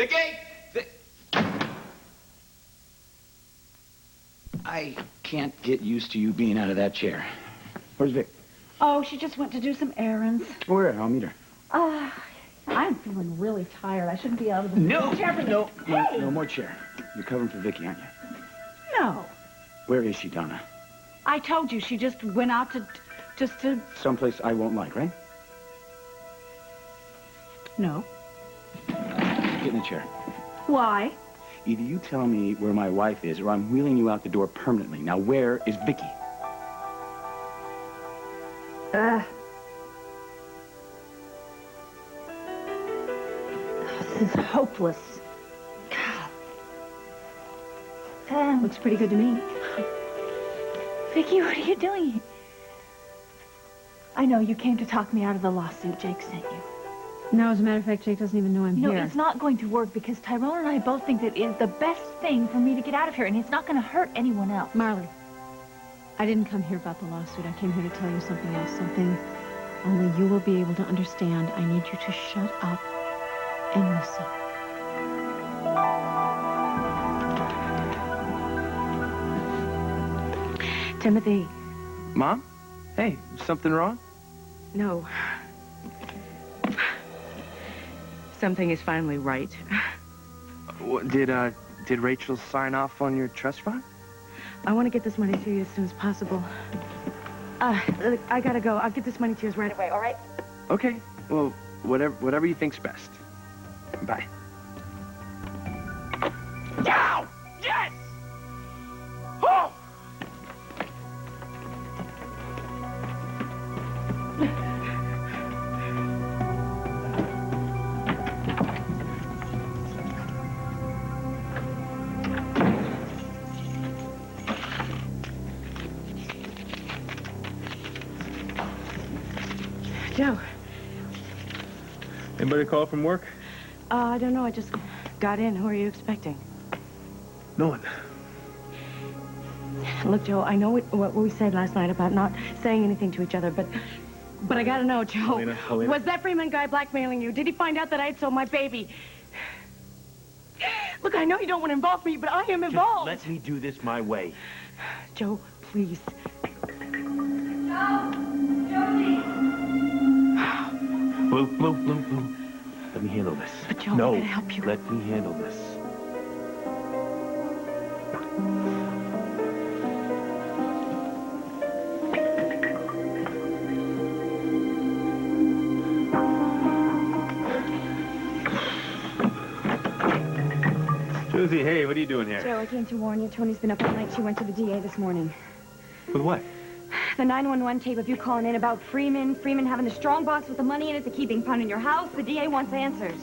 Vicky! I can't get used to you being out of that chair. Where's Vic? Oh, she just went to do some errands. Where? I'll meet her. I'm feeling really tired. I shouldn't be out of the chair for no, Hey! no more chair. You're covering for Vicky, aren't you? No. Where is she, Donna? I told you she just went out to... Someplace I won't like, right? No. Get in the chair. Why? Either you tell me where my wife is, or I'm wheeling you out the door permanently. Now, where is Vicky? This is hopeless. God. Looks pretty good to me. Vicky, what are you doing? I know you came to talk me out of the lawsuit Jake sent you. No, as a matter of fact, Jake doesn't even know I'm here. No, it's not going to work because Tyrone and I both think that it is the best thing for me to get out of here, and it's not going to hurt anyone else. Marley, I didn't come here about the lawsuit. I came here to tell you something else, something only you will be able to understand. I need you to shut up and listen. Timothy. Mom? Hey, something wrong? No. Something is finally right. Did Rachel sign off on your trust fund? I want to get this money to you as soon as possible. I gotta go. I'll get this money to you right away, all right? Okay. Well, whatever you think's best. Bye. Ow! Yes! Oh! Joe. Anybody call from work? I don't know. I just got in. Who are you expecting? No one. Look, Joe, I know what we said last night about not saying anything to each other, but I gotta know, Joe. Helena. Was that Freeman guy blackmailing you? Did he find out that I had sold my baby? Look, I know you don't want to involve me, but I am involved. Let me do this my way. Joe, please. Blue. Let me handle this. But Joe, no, I'm gonna help you. Let me handle this. Josie, hey, what are you doing here? Joe, I came to warn you. Tony's been up all night. She went to the DA this morning. With what? The 911 tape of you calling in about Freeman having the strong box with the money in it, the key being found in your house. The DA wants answers.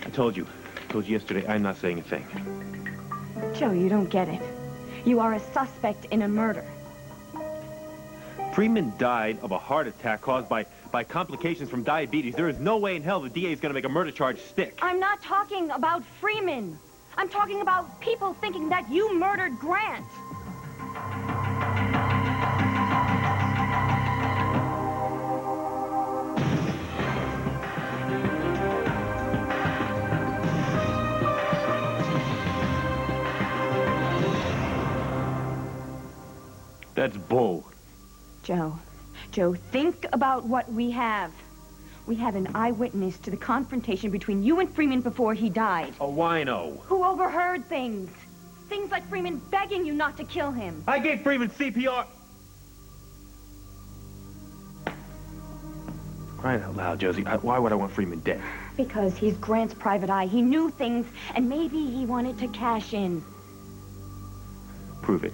I told you yesterday, I'm not saying a thing. Joe, you don't get it. You are a suspect in a murder. Freeman died of a heart attack caused by complications from diabetes. There is no way in hell the DA is going to make a murder charge stick. I'm not talking about Freeman. I'm talking about people thinking that you murdered Grant. That's bull. Joe, think about what we have. We have an eyewitness to the confrontation between you and Freeman before he died. A wino. Who overheard things. Things like Freeman begging you not to kill him. I gave Freeman CPR. Crying out loud, Josie. Why would I want Freeman dead? Because he's Grant's private eye. He knew things, and maybe he wanted to cash in. Prove it.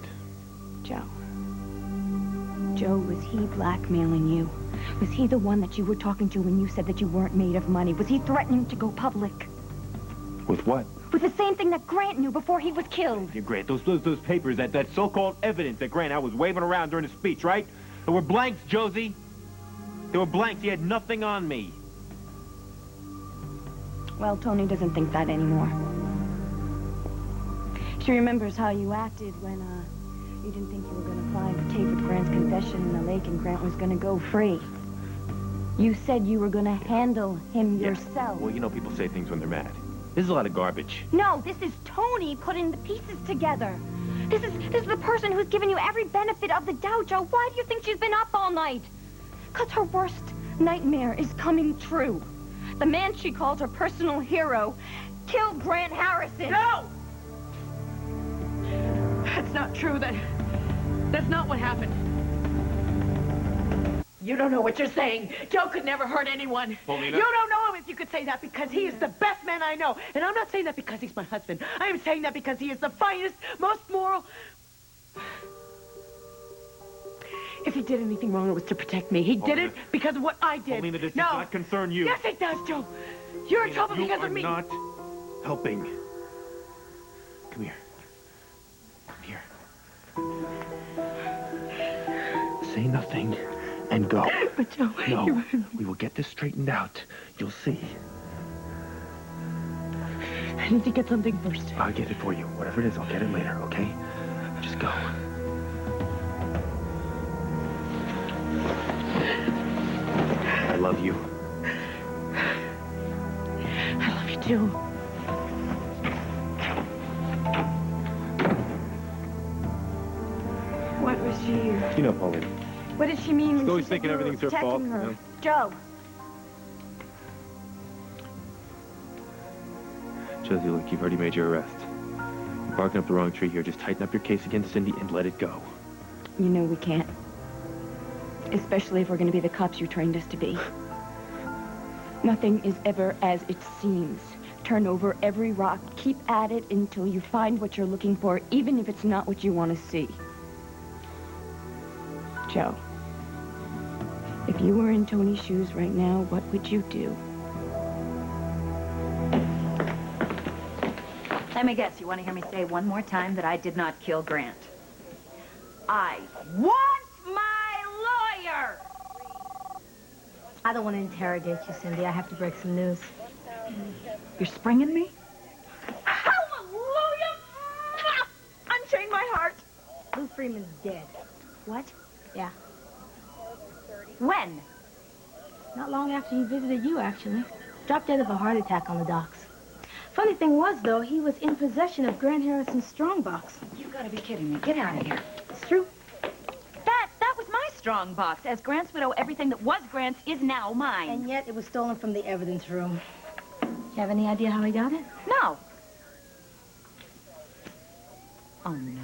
Joe, was he blackmailing you? Was he the one that you were talking to when you said that you weren't made of money? Was he threatening to go public? With what? With the same thing that Grant knew before he was killed. Yeah, Grant, those papers, that so-called evidence that Grant had was waving around during his speech, right? They were blanks, Josie. They were blanks. He had nothing on me. Well, Tony doesn't think that anymore. She remembers how you acted when, you didn't think you were going to find the tape with Grant's confession in the lake and Grant was going to go free. You said you were going to handle him yourself. Well, you know people say things when they're mad. This is a lot of garbage. No, this is Tony putting the pieces together. This is the person who's given you every benefit of the doubt, Joe. Why do you think she's been up all night? Because her worst nightmare is coming true. The man she calls her personal hero killed Grant Harrison. No! That's not true. That's not what happened. You don't know what you're saying. Joe could never hurt anyone. Paulina? You don't know him if you could say that because he is the best man I know. And I'm not saying that because he's my husband. I am saying that because he is the finest, most moral... If he did anything wrong, it was to protect me. He did it because of what I did. Paulina, this no. does not concern you. Yes, it does, Joe. You're in trouble because of me. You are not helping. Come here. Come here. Say nothing and go. But Joe, No, we will get this straightened out. You'll see. I need to get something first. I'll get it for you. Whatever it is, I'll get it later, okay? Just go. I love you. I love you too. What was she... You know, Paulina. What did she mean when She's always she said thinking you were everything's her protecting fault, her? you know? Joe. Josie, look, you've already made your arrest. You're barking up the wrong tree here. Just tighten up your case against Cindy and let it go. You know we can't. Especially if we're going to be the cops you trained us to be. Nothing is ever as it seems. Turn over every rock. Keep at it until you find what you're looking for, even if it's not what you want to see. Joe, if you were in Tony's shoes right now, what would you do? Let me guess, you want to hear me say one more time that I did not kill Grant? I want my lawyer! I don't want to interrogate you, Cindy. I have to break some news. You're springing me? Hallelujah! Unchain my heart. Lou Freeman's dead. What? Yeah. When? Not long after he visited you, actually. Dropped dead of a heart attack on the docks. Funny thing was, though, he was in possession of Grant Harrison's strongbox. You gotta be kidding me. Get out of here. It's true. That was my strong box. As Grant's widow, everything that was Grant's is now mine. And yet it was stolen from the evidence room. You have any idea how he got it? No. Oh, no.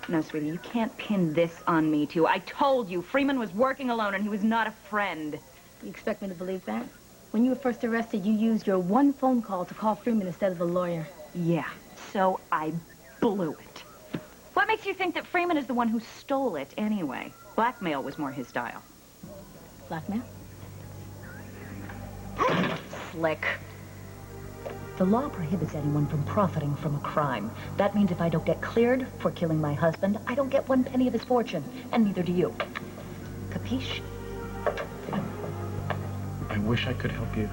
No, sweetie, you can't pin this on me, too. I told you, Freeman was working alone and he was not a friend. You expect me to believe that? When you were first arrested, you used your one phone call to call Freeman instead of a lawyer. Yeah, so I blew it. What makes you think that Freeman is the one who stole it, anyway? Blackmail was more his style. Blackmail? Slick. The law prohibits anyone from profiting from a crime. That means if I don't get cleared for killing my husband, I don't get 1 penny of his fortune, and neither do you. Capiche? I wish I could help you.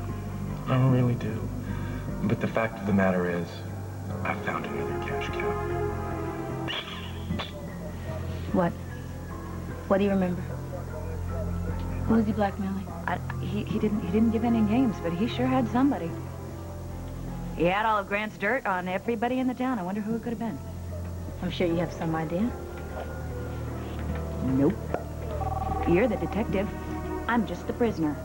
I really do. But the fact of the matter is, I found another cash cow. What? What do you remember? Who was he blackmailing? He didn't give any names, but he sure had somebody. He had all of Grant's dirt on everybody in the town. I wonder who it could have been. I'm sure you have some idea. Nope. You're the detective. I'm just the prisoner.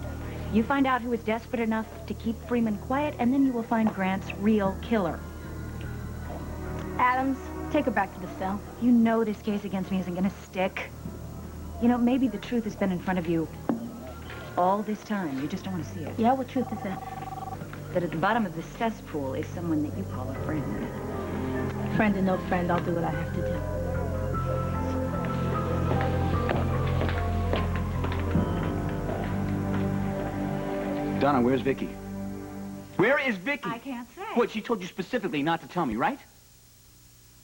You find out who is desperate enough to keep Freeman quiet, and then you will find Grant's real killer. Adams, take her back to the cell. You know this case against me isn't gonna stick. You know, maybe the truth has been in front of you all this time. You just don't want to see it. Yeah, what truth is that? That at the bottom of the cesspool is someone that you call a friend. Friend or no friend, I'll do what I have to do. Donna, where's Vicky? Where is Vicky? I can't say. What, she told you specifically not to tell me, right?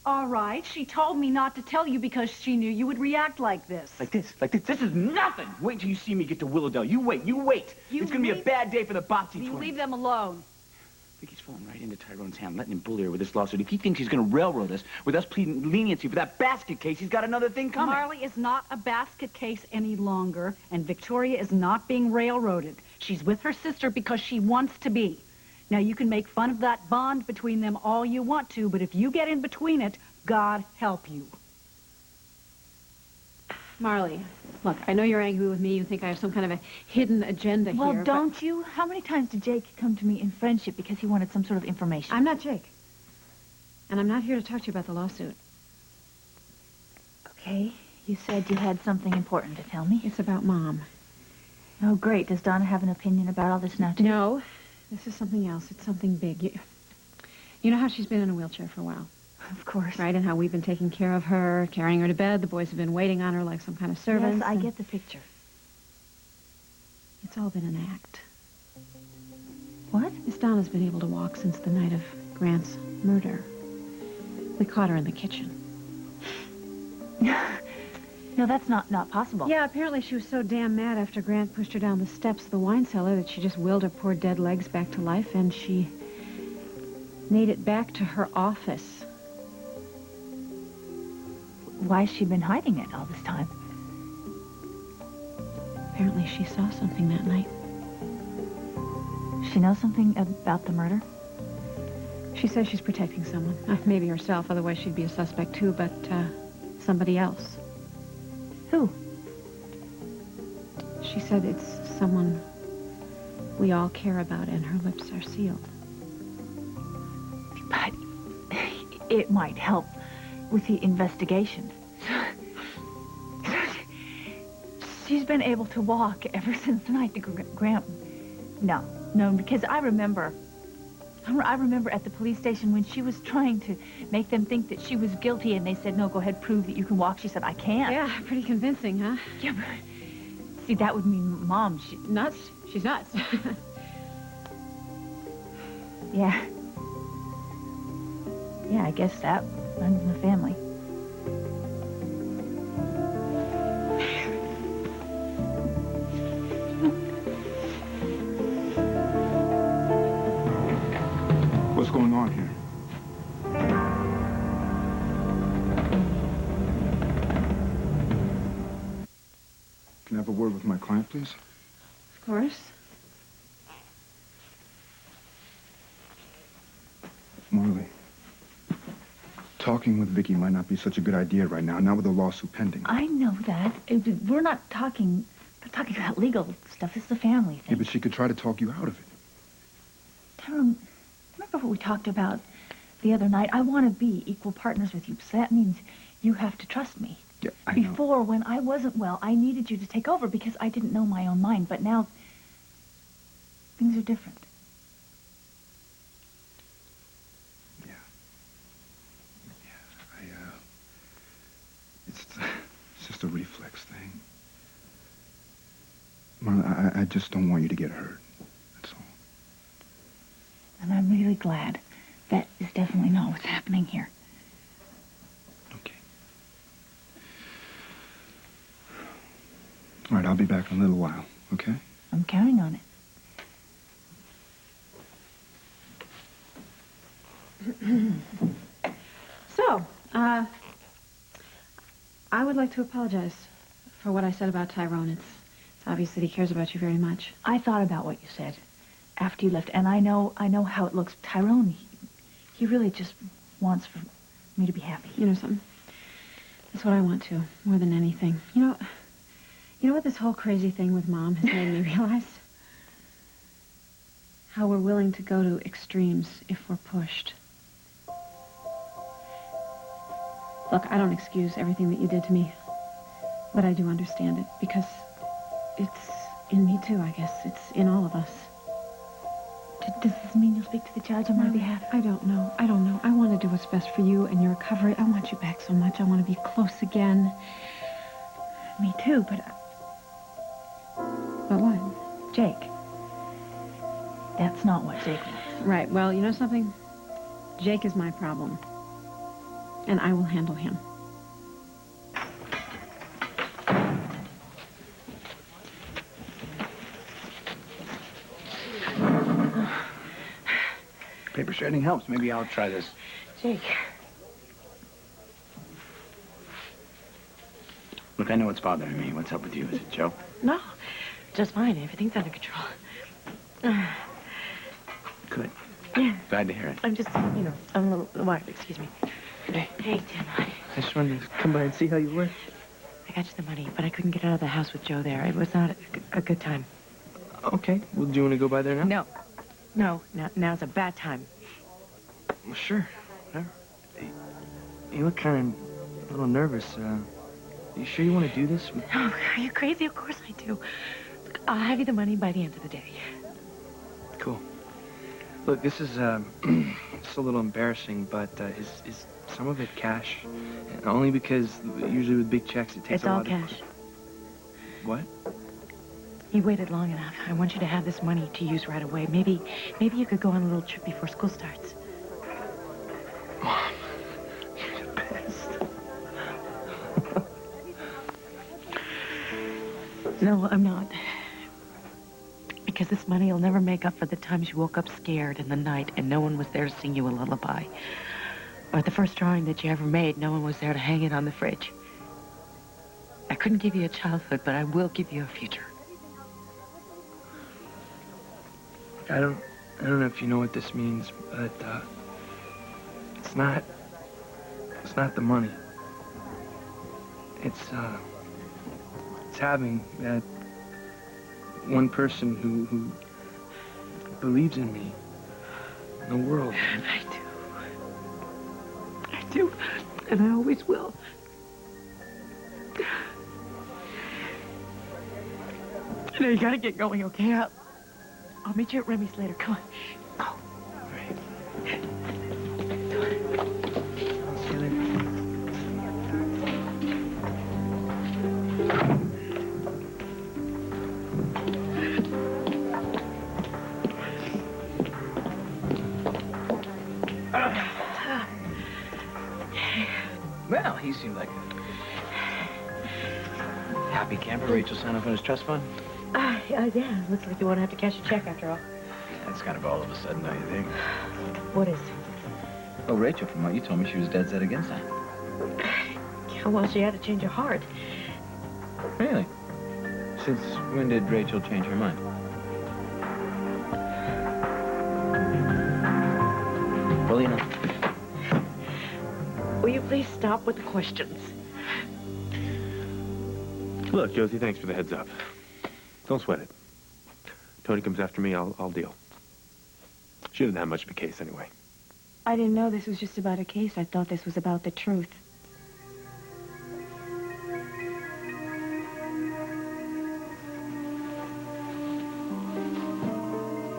All right, she told me not to tell you because she knew you would react like this. Like this. This is nothing. Wait until you see me get to Willowdale. You wait. It's gonna be a bad day for the Botsy twins. You leave them alone. Vicky's falling right into Tyrone's hand, letting him bully her with this lawsuit. If he thinks he's gonna railroad us with us pleading leniency for that basket case, he's got another thing coming. Marley is not a basket case any longer, and Victoria is not being railroaded. She's with her sister because she wants to be. Now, you can make fun of that bond between them all you want to, but if you get in between it, God help you. Marley, look, I know you're angry with me. You think I have some kind of a hidden agenda Well, here. don't you? How many times did Jake come to me in friendship because he wanted some sort of information? I'm not Jake. And I'm not here to talk to you about the lawsuit. Okay. You said you had something important to tell me. It's about Mom. Oh, great. Does Donna have an opinion about all this now, too? No, this is something else. It's something big. You know how she's been in a wheelchair for a while? Of course. Right, and how we've been taking care of her, carrying her to bed. The boys have been waiting on her like some kind of servants. Yes, I get the picture. It's all been an act. What? Miss Donna's been able to walk since the night of Grant's murder. We caught her in the kitchen. No, that's not possible. Yeah, apparently she was so damn mad after Grant pushed her down the steps of the wine cellar that she just willed her poor dead legs back to life, and she made it back to her office. Why has she been hiding it all this time? Apparently she saw something that night. She knows something about the murder? She says she's protecting someone. Maybe herself, otherwise she'd be a suspect too, but somebody else. Who? She said it's someone we all care about, and her lips are sealed. But it might help with the investigation. She's been able to walk ever since the night Grant... No, because I remember at the police station when she was trying to make them think that she was guilty, and they said, no, go ahead, prove that you can walk. She said, I can't. Yeah, pretty convincing, huh? Yeah, but see, that would mean Mom, nuts? She's nuts. Yeah. Yeah, I guess that runs in the family. What's going on here? Can I have a word with my client, please? Of course. Marley, talking with Vicky might not be such a good idea right now, not with a lawsuit pending. I know that. We're not talking about legal stuff. This is a family thing. Yeah, but she could try to talk you out of it. Tyrone, remember what we talked about the other night? I want to be equal partners with you, so that means you have to trust me. Yeah, I know. Before, when I wasn't well, I needed you to take over because I didn't know my own mind, but now things are different. It's just a reflex thing. Marla, I just don't want you to get hurt. That's all. And I'm really glad. That is definitely not what's happening here. Okay. All right, I'll be back in a little while, okay? I'm counting on it. So, I would like to apologize for what I said about Tyrone. It's obvious that he cares about you very much. I thought about what you said after you left, and I know how it looks. Tyrone, he really just wants for me to be happy. You know something? That's what I want to, more than anything. You know what this whole crazy thing with Mom has made me realize? How we're willing to go to extremes if we're pushed. Look, I don't excuse everything that you did to me, but I do understand it, because it's in me too, I guess. It's in all of us. Does this mean you'll speak to the judge on my behalf? I don't know. I want to do what's best for you and your recovery. I want you back so much. I want to be close again. Me too, but... But what? Jake. That's not what Jake wants. Right. Well, you know something? Jake is my problem. And I will handle him. Paper shredding helps. Maybe I'll try this. Jake. Look, I know what's bothering me. What's up with you? Is it Joe? No, just fine. Everything's under control. Good. Yeah. Glad to hear it. I'm just, I'm a little wired. Excuse me. Hey. Hey, Tim. I just wanted to come by and see how you were. I got you the money, but I couldn't get out of the house with Joe there. It was not a good time. Okay. Well, do you want to go by there now? No. Now's a bad time. Well, sure. Whatever. Hey, you look kind of a little nervous. You sure you want to do this? Oh, are you crazy? Of course I do. Look, I'll have you the money by the end of the day. Cool. Look, this is it's a little embarrassing, but is some of it cash? Only because usually with big checks it takes It's a all lot cash. What? You waited long enough. I want you to have this money to use right away. Maybe you could go on a little trip before school starts. Mom, you're the best. No, I'm not. Because this money will never make up for the times you woke up scared in the night and no one was there to sing you a lullaby. Or at the first drawing that you ever made, no one was there to hang it on the fridge. I couldn't give you a childhood, but I will give you a future. I don't know if you know what this means, but it's not the money. It's having that one person who believes in me in the world. I do. And I always will. Now you gotta get going, okay? I'll meet you at Remy's later. Come on. Go. I'll see you later. Well, he seemed like a happy camper. Rachel signed up on his trust fund. Yeah. Looks like you won't have to cash a check after all. That's kind of all of a sudden, don't you think? What is? Oh, Rachel, from what you told me, she was dead set against that. Yeah, well, she had to change her heart. Really? Since when did Rachel change her mind? Well, you know. Will you please stop with the questions? Look, Josie, thanks for the heads up. Don't sweat it. Tony comes after me, I'll deal. She didn't have much of a case anyway. I didn't know this was just about a case. I thought this was about the truth.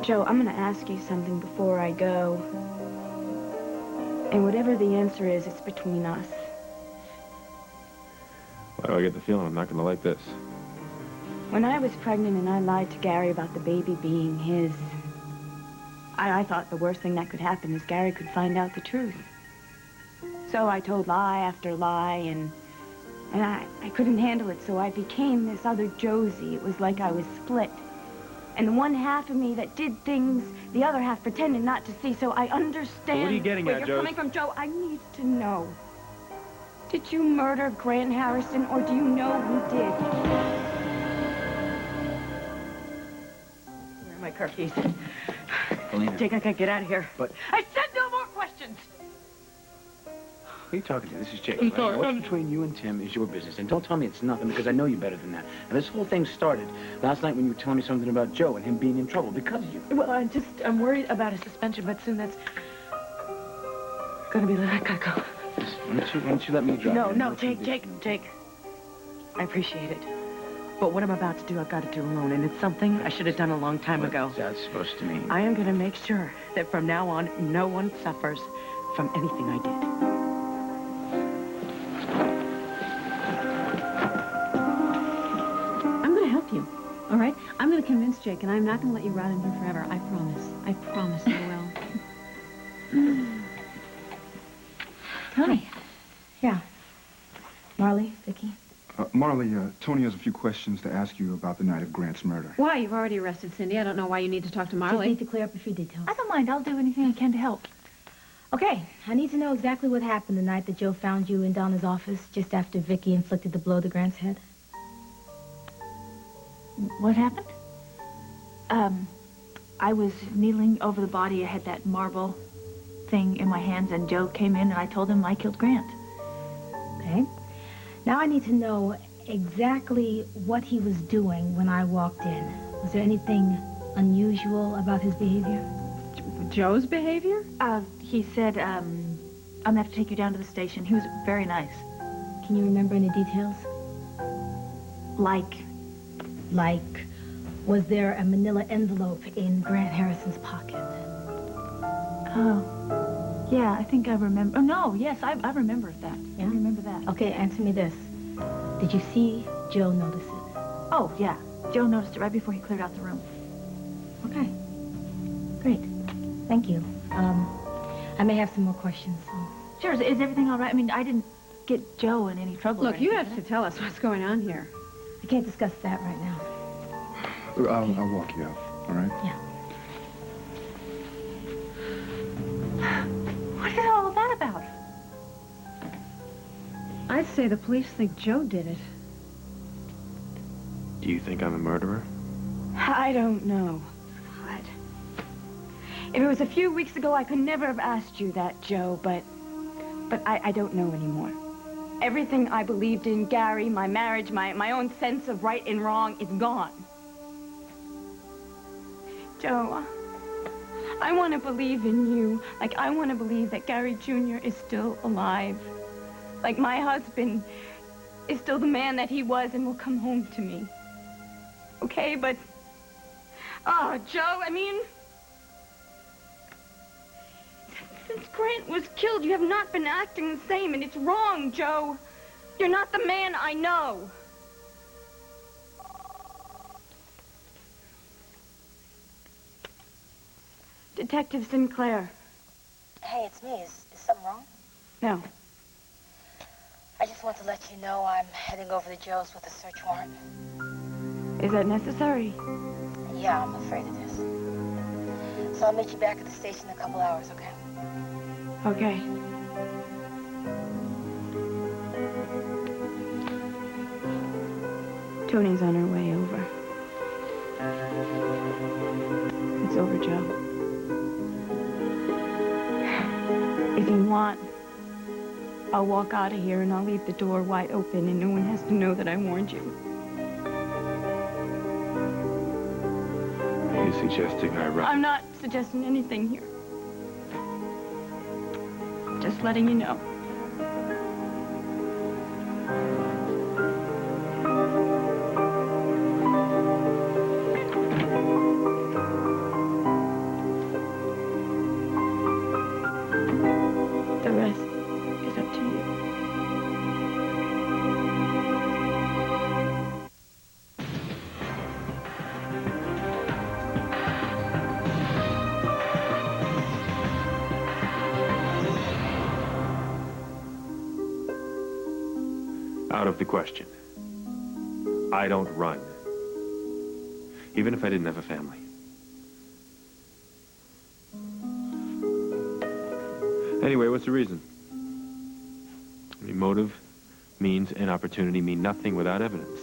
Joe, I'm going to ask you something before I go. And whatever the answer is, it's between us. Why do I get the feeling I'm not going to like this? When I was pregnant and I lied to Gary about the baby being his, I thought the worst thing that could happen is Gary could find out the truth. So I told lie after lie, and I couldn't handle it, so I became this other Josie. It was like I was split. And the one half of me that did things, the other half pretended not to see, so I understand What are you getting where at, you're Joe? coming from. Joe, I need to know. Did you murder Grant Harrison, or do you know who did? Where are my car keys? Polina. Jake, I gotta get out of here. But- I said no more questions! Who are you talking to? This is Jake. I'm right? sorry. What's between you and Tim is your business. And don't tell me it's nothing, because I know you better than that. And this whole thing started last night when you were telling me something about Joe and him being in trouble because of you. Well, I'm worried about a suspension, but soon that's gonna be I gotta go. Why don't you let me drive? No, Jake. I appreciate it. But what I'm about to do, I've got to do alone, and it's something I should have done a long time ago. What's that supposed to mean? I am gonna make sure that from now on, no one suffers from anything I did. I'm going to help you, all right? I'm going to convince Jake, and I'm not going to let you rot in here forever. I promise. I promise I will. Tony. Yeah. Marley, Vicky. Marley, Tony has a few questions to ask you about the night of Grant's murder. Why? You've already arrested Cindy. I don't know why you need to talk to Just Marley. need to clear up a few details. I don't mind. I'll do anything I can to help. Okay, I need to know exactly what happened the night that Joe found you in Donna's office just after Vicky inflicted the blow to Grant's head. I was kneeling over the body. I had that marble thing in my hands, and Joe came in, and I told him I killed Grant. Okay. Now I need to know exactly what he was doing when I walked in. Was there anything unusual about his behavior? Joe's behavior? He said, I'm gonna have to take you down to the station. He was very nice. Can you remember any details? Like, was there a manila envelope in Grant Harrison's pocket? oh, yeah, I think I remember. Oh, no, yes, I remember that. Yeah? I remember that. Okay, answer me this. Did you see Joe notice it? Oh, yeah. Joe noticed it right before he cleared out the room. Okay. Great. Thank you. I may have some more questions. So. Sure, is everything all right? I mean, I didn't get Joe in any trouble. Look, you have to tell us what's going on here. I can't discuss that right now. I'll walk you out, all right? Yeah. What is all of that about? I'd say the police think Joe did it. Do you think I'm a murderer? I don't know. God. If it was a few weeks ago, I could never have asked you that, Joe, but I don't know anymore. Everything I believed in, Gary, my marriage, my own sense of right and wrong is gone. Joe, I want to believe in you. Like, I want to believe that Gary Jr. is still alive. Like, my husband is still the man that he was and will come home to me. Okay, but... Oh, Joe, I mean... Since Grant was killed, you have not been acting the same, and it's wrong, Joe. You're not the man I know. Detective Sinclair. Hey, it's me. Is something wrong? No. I just want to let you know I'm heading over to Joe's with a search warrant. Is that necessary? Yeah, I'm afraid it is. So I'll meet you back at the station in a couple hours, okay? Okay. Tony's on her way over. It's over, Joe. If you want, I'll walk out of here and I'll leave the door wide open and no one has to know that I warned you. Are you suggesting I run? I'm not suggesting anything here. Just letting you know. The rest is up to you. Out of the question. I don't run. Even if I didn't have a family. Anyway, what's the reason? I mean, motive, means, and opportunity mean nothing without evidence.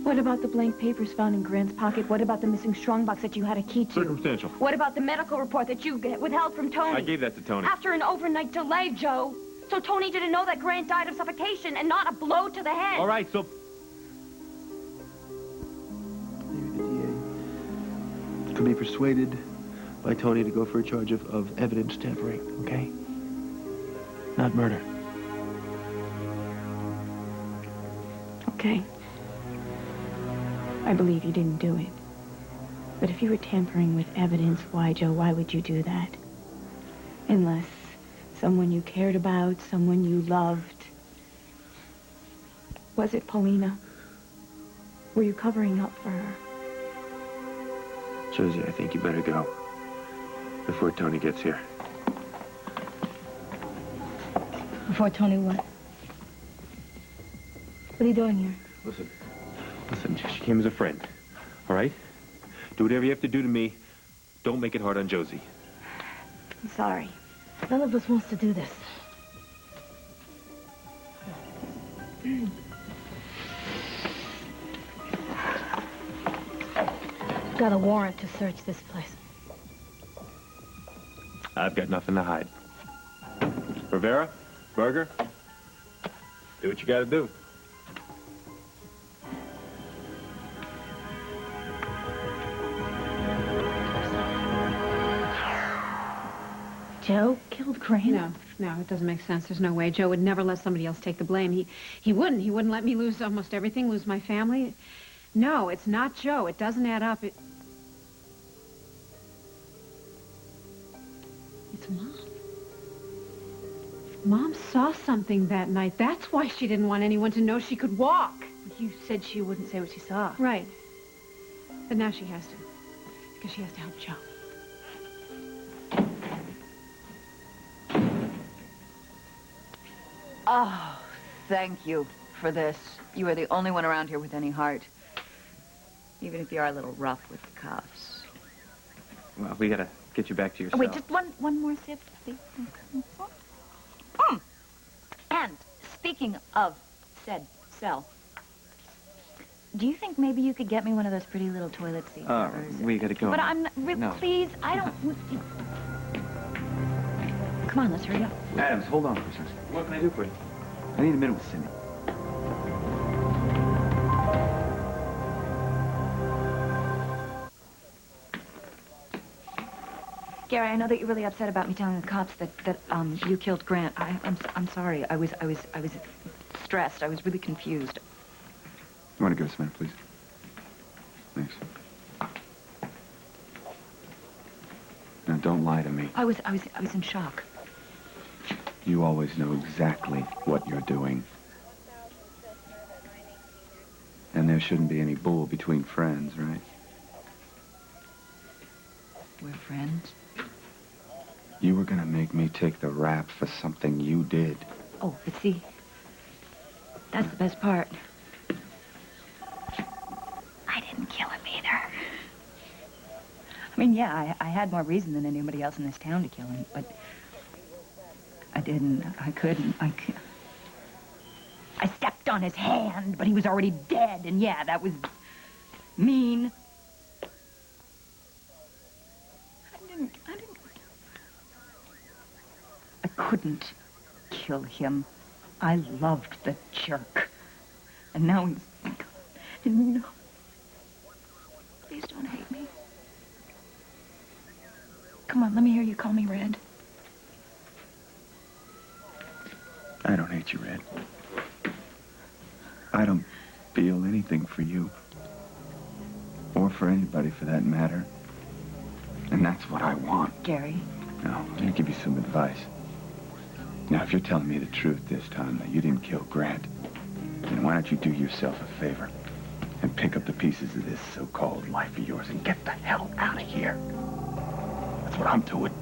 What about the blank papers found in Grant's pocket? What about the missing strongbox that you had a key to? Circumstantial. What about the medical report that you withheld from Tony? I gave that to Tony. After an overnight delay, Joe. So Tony didn't know that Grant died of suffocation and not a blow to the head. All right, so... Maybe the DA could be persuaded by Tony to go for a charge of evidence tampering, okay? Not murder. Okay. I believe you didn't do it. But if you were tampering with evidence, why, Joe, why would you do that? Unless someone you cared about, someone you loved. Was it Paulina? Were you covering up for her? Josie, I think you better go before Tony gets here. Before Tony what? What are you doing here? Listen, she came as a friend, all right? Do whatever you have to do to me. Don't make it hard on Josie. I'm sorry. None of us wants to do this. Got a warrant to search this place. I've got nothing to hide. Rivera, Berger, do what you gotta do. Joe killed Grant? No, it doesn't make sense. There's no way. Joe would never let somebody else take the blame. He wouldn't. He wouldn't let me lose almost everything, lose my family. No, it's not Joe. It doesn't add up. It's Mom. Mom saw something that night. That's why she didn't want anyone to know she could walk. You said she wouldn't say what she saw. Right. But now she has to. Because she has to help Joe. Oh, thank you for this. You are the only one around here with any heart. Even if you are a little rough with the cuffs. Well, we gotta get you back to your Oh, cell. wait, just one more sip, please. And speaking of said cell, do you think maybe you could get me one of those pretty little toilet seats? We gotta go. But I'm not, No. please, I don't. Come on, let's hurry up. Adams, hold on for a second. What can I do for you? I need a minute with Cindy. Gary, I know that you're really upset about me telling the cops that you killed Grant. I'm sorry. I was stressed. I was really confused. You want to give us a minute, please? Thanks. Now, don't lie to me. I was in shock. You always know exactly what you're doing. And there shouldn't be any bull between friends, right? We're friends. You were gonna make me take the rap for something you did. Oh, but see, that's the best part. I didn't kill him either. I mean, yeah, I had more reason than anybody else in this town to kill him, but I didn't. I couldn't. I stepped on his hand, but he was already dead, and yeah, that was mean. I couldn't kill him. I loved the jerk. And now he's gone. And you know, please don't hate me. Come on, let me hear you call me Red. I don't hate you, Red. I don't feel anything for you. Or for anybody, for that matter. And that's what I want. Gary. Now, I'm gonna give you some advice. Now, if you're telling me the truth this time, that you didn't kill Grant, then why don't you do yourself a favor and pick up the pieces of this so-called life of yours and get the hell out of here? That's what I'm doing.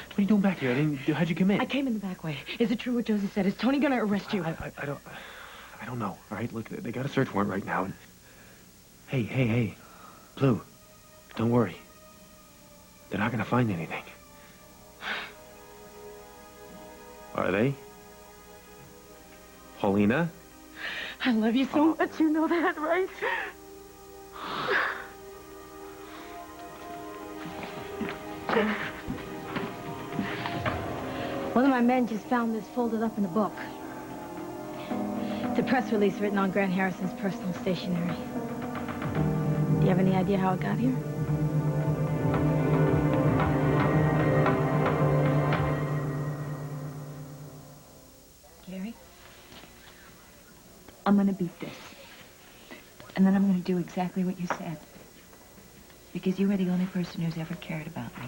What are you doing back here? How'd you come in? I came in the back way. Is it true what Josie said? Is Tony gonna arrest you? I don't know. All right, look, they got a search warrant right now. And... Hey, Blue, don't worry. They're not gonna find anything. Are they? Paulina? I love you so much. You know that, right? One of my men just found this folded up in a book. It's a press release written on Grant Harrison's personal stationery. Do you have any idea how it got here? Gary, I'm gonna beat this. And then I'm gonna do exactly what you said. Because you are the only person who's ever cared about me.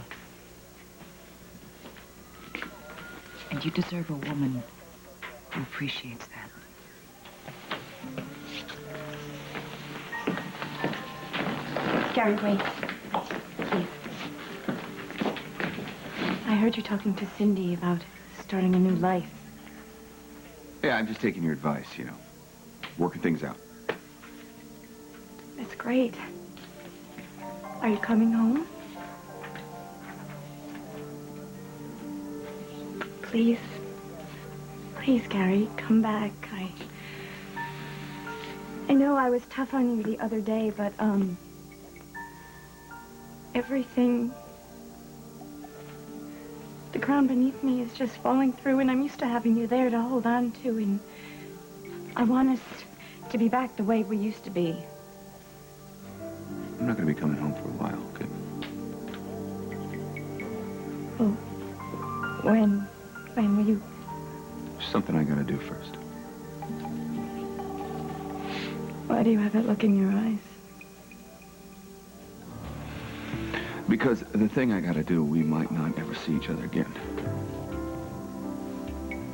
And you deserve a woman who appreciates that. Gary, wait. Please. I heard you talking to Cindy about starting a new life. Yeah, I'm just taking your advice, you know. Working things out. That's great. Are you coming home? Please. Please, Gary, come back. I know I was tough on you the other day, but, everything... The ground beneath me is just falling through, and I'm used to having you there to hold on to, and I want us to be back the way we used to be. I'm not going to be coming home for a while, okay? Oh. When will you... There's something I got to do first. Why do you have that look in your eyes? Because the thing I got to do, we might not ever see each other again.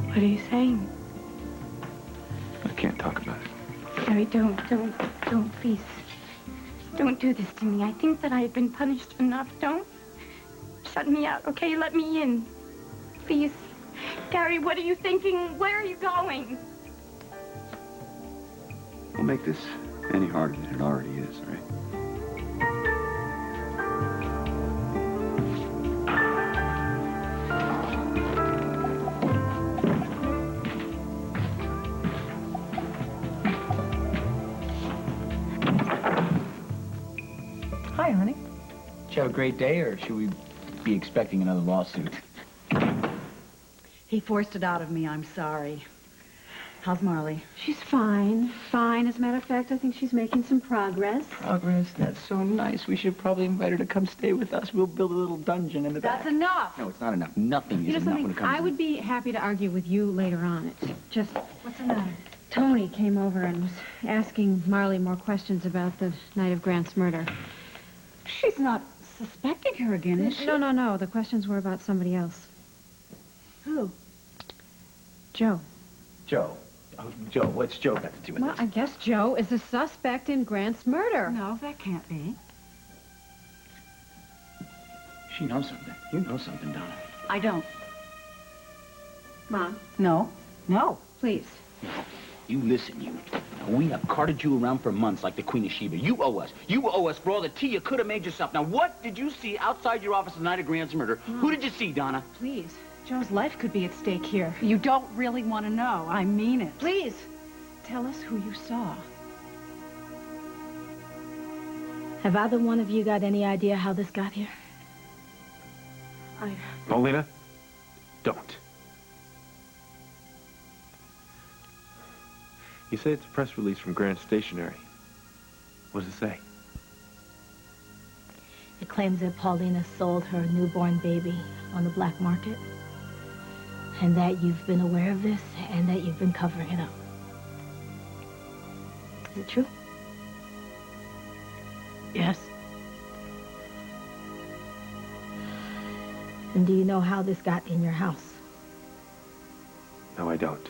What are you saying? I can't talk about it. Gary, don't, please. Don't do this to me. I think that I have been punished enough. Don't shut me out, okay? Let me in. Please. Gary, what are you thinking? Where are you going? We'll make this any harder than it already is, all right? Hi, honey. Did you have a great day, or should we be expecting another lawsuit? He forced it out of me. I'm sorry. How's Marley? She's fine. Fine. As a matter of fact, I think she's making some progress. Progress? That's so nice. We should probably invite her to come stay with us. We'll build a little dungeon in the back. That's enough. No, it's not enough. Nothing You know is enough when something? it comes I to... would be happy to argue with you later on. It's just... What's the matter? Tony came over and was asking Marley more questions about the night of Grant's murder. She's not suspecting her again, is she? No. The questions were about somebody else. Who? Joe. Joe. Oh, Joe. What's Joe got to do with Well, this? I guess Joe is a suspect in Grant's murder. No, that can't be. She knows something. You know something, Donna. I don't. Mom. No. No. Please. You listen, you. Now, we have carted you around for months like the Queen of Sheba. You owe us. You owe us for all the tea you could have made yourself. Now, what did you see outside your office the night of Grant's murder? Who did you see, Donna? Please. Joe's life could be at stake here. You don't really want to know. I mean it. Please. Tell us who you saw. Have either one of you got any idea how this got here? Paulina, don't. You say it's a press release from Grant Stationery. What does it say? It claims that Paulina sold her newborn baby on the black market. And that you've been aware of this and that you've been covering it up. Is it true? Yes. And do you know how this got in your house? No, I don't.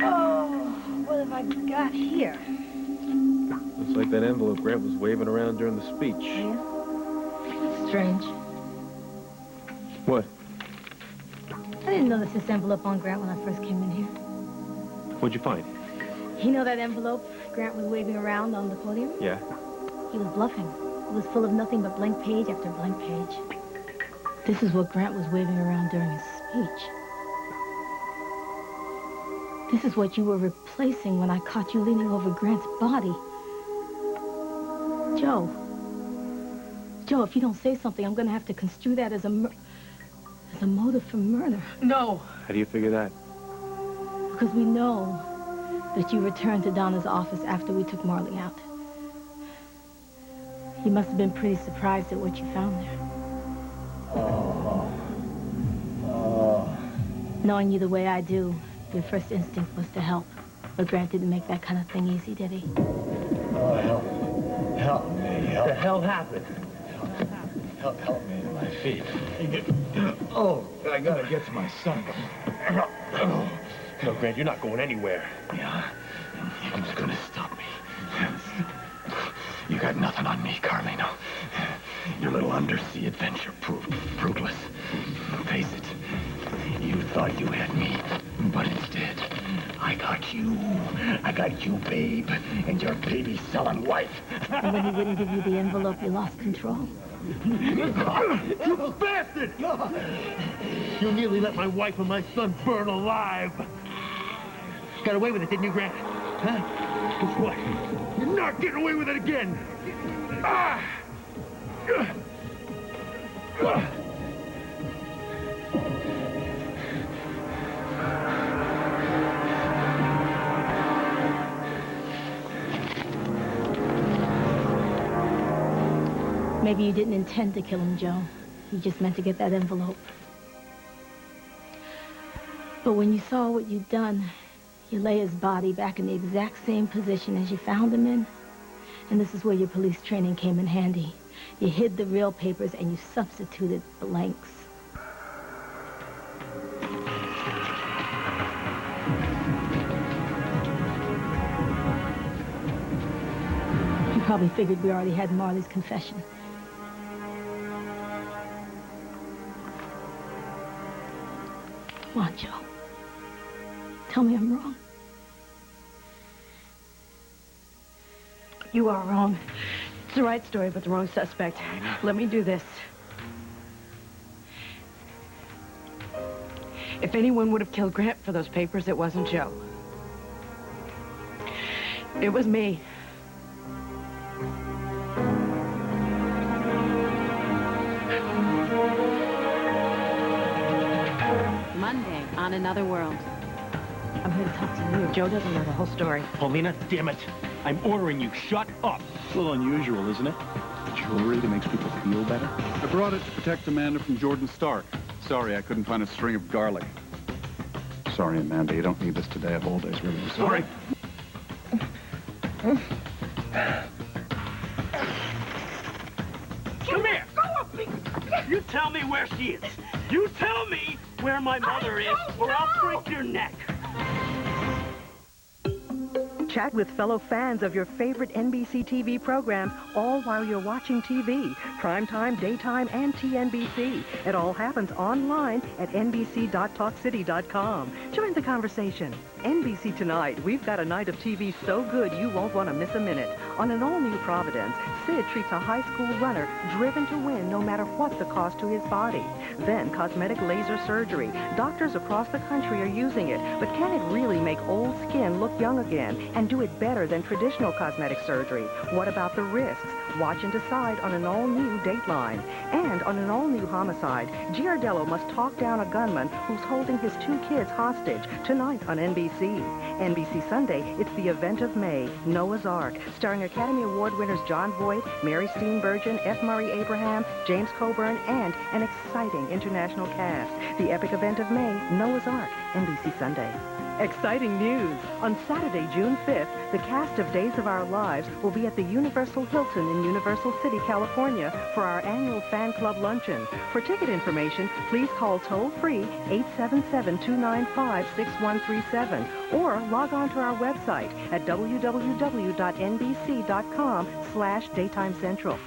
Oh, what have I got here? Looks like that envelope Grant was waving around during the speech. Yeah? Strange. What? I didn't notice this envelope on Grant when I first came in here. What'd you find? You know that envelope Grant was waving around on the podium? Yeah? He was bluffing. It was full of nothing but blank page after blank page. This is what Grant was waving around during his speech. This is what you were replacing when I caught you leaning over Grant's body. Joe. Joe, if you don't say something, I'm going to have to construe that as a motive for murder. No. How do you figure that? Because we know that you returned to Donna's office after we took Marley out. You must have been pretty surprised at what you found there. Knowing you the way I do, your first instinct was to help. But Grant didn't make that kind of thing easy, did he? Oh, help me. What the hell happened? Help me to my feet. Oh, I gotta get to my son. No, Grant, you're not going anywhere. Yeah, who's gonna stop me? You got nothing on me, Carlino. Your little undersea adventure proved fruitless. Face it, you thought you had me, but instead, I got you. I got you, babe, and your baby-selling wife. And when he wouldn't give you the envelope, you lost control. You bastard! You nearly let my wife and my son burn alive. Got away with it, didn't you, Grant? Huh? Guess what? You're not getting away with it again! Ah! Maybe you didn't intend to kill him, Joe. You just meant to get that envelope. But when you saw what you'd done, you lay his body back in the exact same position as you found him in. And this is where your police training came in handy. You hid the real papers and you substituted blanks. You probably figured we already had Marley's confession. Come on, Joe. Tell me I'm wrong. You are wrong. It's the right story, but the wrong suspect. Let me do this. If anyone would have killed Grant for those papers, it wasn't Joe. It was me. Monday on Another World. I'm here to talk to you. Joe doesn't know the whole story. Paulina, damn it. I'm ordering you. Shut up. It's a little unusual, isn't it? Jewelry that makes people feel better. I brought it to protect Amanda from Jordan Stark. Sorry, I couldn't find a string of garlic. Sorry, Amanda, you don't need this today. Of old days, really. Sorry. Come here. You tell me where she is. You tell me where my mother is, or I'll break your neck. Chat with fellow fans of your favorite NBC TV programs, all while you're watching TV. Primetime, daytime, and TNBC. It all happens online at nbc.talkcity.com. Join the conversation. NBC Tonight, we've got a night of TV so good you won't want to miss a minute. On an all-new Providence, Sid treats a high school runner driven to win no matter what the cost to his body. Then cosmetic laser surgery. Doctors across the country are using it, but can it really make old skin look young again and do it better than traditional cosmetic surgery? What about the risks? Watch and decide on an all-new Dateline. And on an all-new Homicide, Giardello must talk down a gunman who's holding his 2 kids hostage tonight on NBC. NBC Sunday, it's the event of May, Noah's Ark, starring Academy Award winners Jon Voight, Mary Steenburgen, F. Murray Abraham, James Coburn, and an exciting international cast. The epic event of May, Noah's Ark, NBC Sunday. Exciting news! On Saturday, June 5th, the cast of Days of Our Lives will be at the Universal Hilton in Universal City, California for our annual fan club luncheon. For ticket information, please call toll-free 877-295-6137 or log on to our website at www.nbc.com/daytimecentral.